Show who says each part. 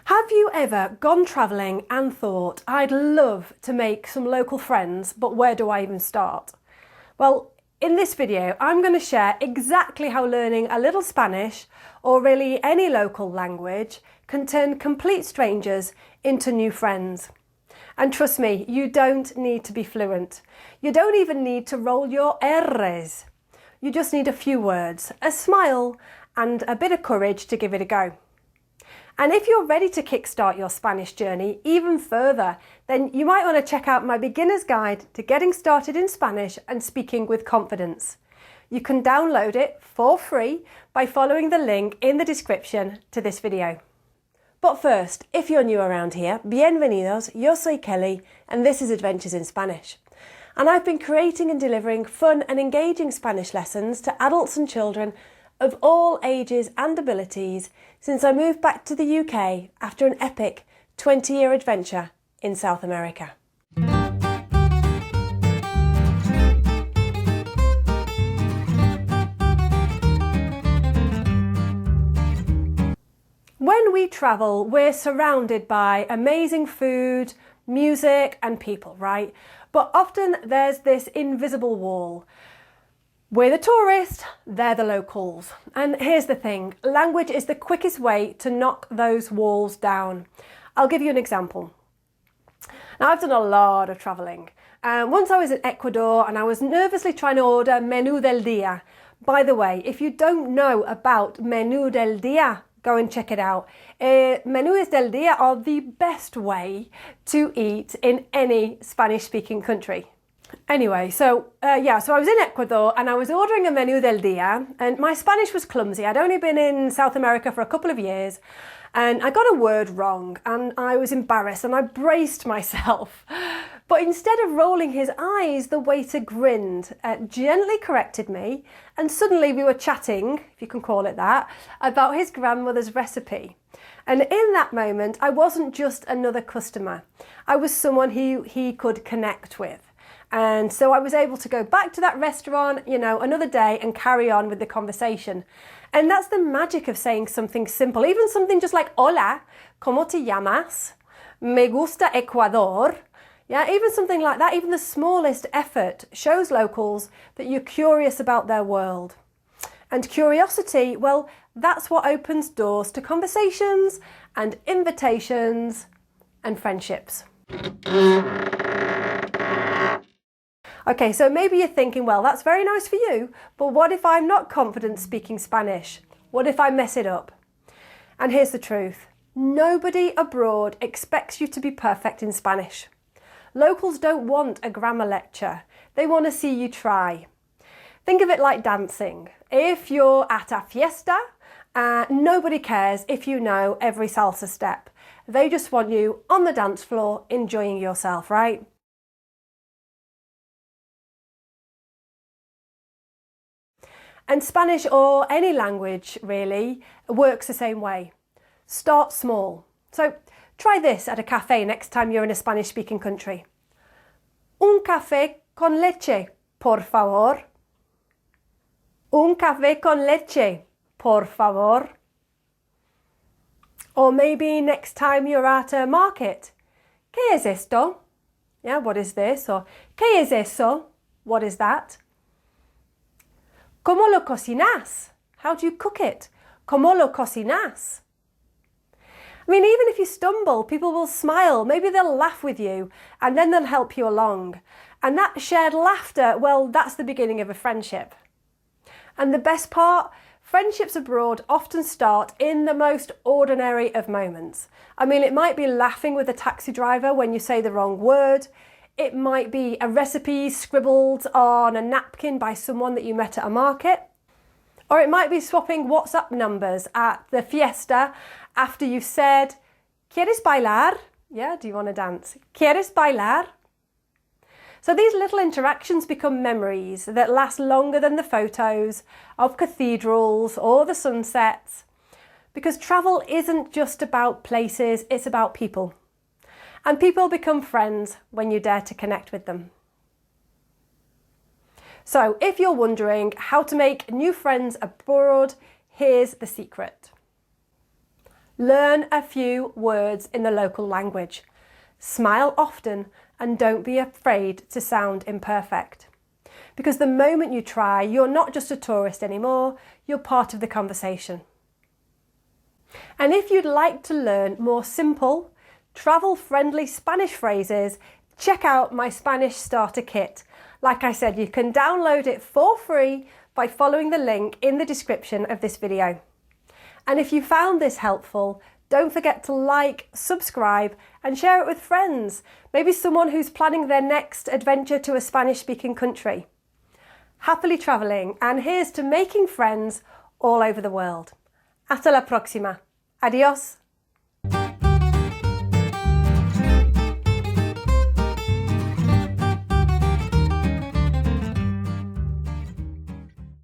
Speaker 1: Have you ever gone travelling and thought, I'd love to make some local friends, but where do I even start? Well, in this video, I'm going to share exactly how learning a little Spanish, or really any local language, can turn complete strangers into new friends. And trust me, you don't need to be fluent. You don't even need to roll your R's. You just need a few words, a smile, and a bit of courage to give it a go. And if you're ready to kickstart your Spanish journey even further, then you might want to check out my beginner's guide to getting started in Spanish and speaking with confidence. You can download it for free by following the link in the description to this video. But first, if you're new around here, bienvenidos, yo soy Kelly, and this is Adventures in Spanish. And I've been creating and delivering fun and engaging Spanish lessons to adults and children of all ages and abilities since I moved back to the UK after an epic 20-year adventure in South America. When we travel, we're surrounded by amazing food, music and people, right? But often there's this invisible wall. We're the tourists, they're the locals. And here's the thing, language is the quickest way to knock those walls down. I'll give you an example. Now, I've done a lot of travelling. Once I was in Ecuador and I was nervously trying to order menú del día. By the way, if you don't know about menú del día, go and check it out. Menús del día are the best way to eat in any Spanish-speaking country. Anyway, so I was in Ecuador and I was ordering a menú del día, and my Spanish was clumsy. I'd only been in South America for a couple of years and I got a word wrong and I was embarrassed and I braced myself. But instead of rolling his eyes, the waiter grinned, gently corrected me, and suddenly we were chatting, if you can call it that, about his grandmother's recipe. And in that moment, I wasn't just another customer. I was someone who he could connect with. And so I was able to go back to that restaurant, another day and carry on with the conversation. And that's the magic of saying something simple, even something just like, hola, ¿cómo te llamas? Me gusta Ecuador. Yeah, even something like that, even the smallest effort shows locals that you're curious about their world. And curiosity, well, that's what opens doors to conversations and invitations and friendships. Okay, so maybe you're thinking, well, that's very nice for you, but what if I'm not confident speaking Spanish? What if I mess it up? And here's the truth. Nobody abroad expects you to be perfect in Spanish. Locals don't want a grammar lecture. They want to see you try. Think of it like dancing. If you're at a fiesta, nobody cares if you know every salsa step. They just want you on the dance floor enjoying yourself, right? And Spanish, or any language really, works the same way. Start small. So try this at a cafe next time you're in a Spanish-speaking country. Un café con leche, por favor. Un café con leche, por favor. Or maybe next time you're at a market. ¿Qué es esto? Yeah, what is this? Or ¿qué es eso? What is that? ¿Cómo lo cocinas? How do you cook it? ¿Cómo lo cocinas? I mean, even if you stumble, people will smile. Maybe they'll laugh with you and then they'll help you along. And that shared laughter, well, that's the beginning of a friendship. And the best part, friendships abroad often start in the most ordinary of moments. I mean, it might be laughing with a taxi driver when you say the wrong word. It might be a recipe scribbled on a napkin by someone that you met at a market. Or it might be swapping WhatsApp numbers at the fiesta after you've said, ¿Quieres bailar? Yeah, do you want to dance? ¿Quieres bailar? So these little interactions become memories that last longer than the photos of cathedrals or the sunsets. Because travel isn't just about places, it's about people. And people become friends when you dare to connect with them. So if you're wondering how to make new friends abroad, here's the secret. Learn a few words in the local language. Smile often and don't be afraid to sound imperfect. Because the moment you try, you're not just a tourist anymore, you're part of the conversation. And if you'd like to learn more simple, travel-friendly Spanish phrases, check out my Spanish Starter Kit. Like I said, you can download it for free by following the link in the description of this video. And if you found this helpful, don't forget to like, subscribe and share it with friends. Maybe someone who's planning their next adventure to a Spanish-speaking country. Happily travelling, and here's to making friends all over the world. Hasta la próxima. Adiós.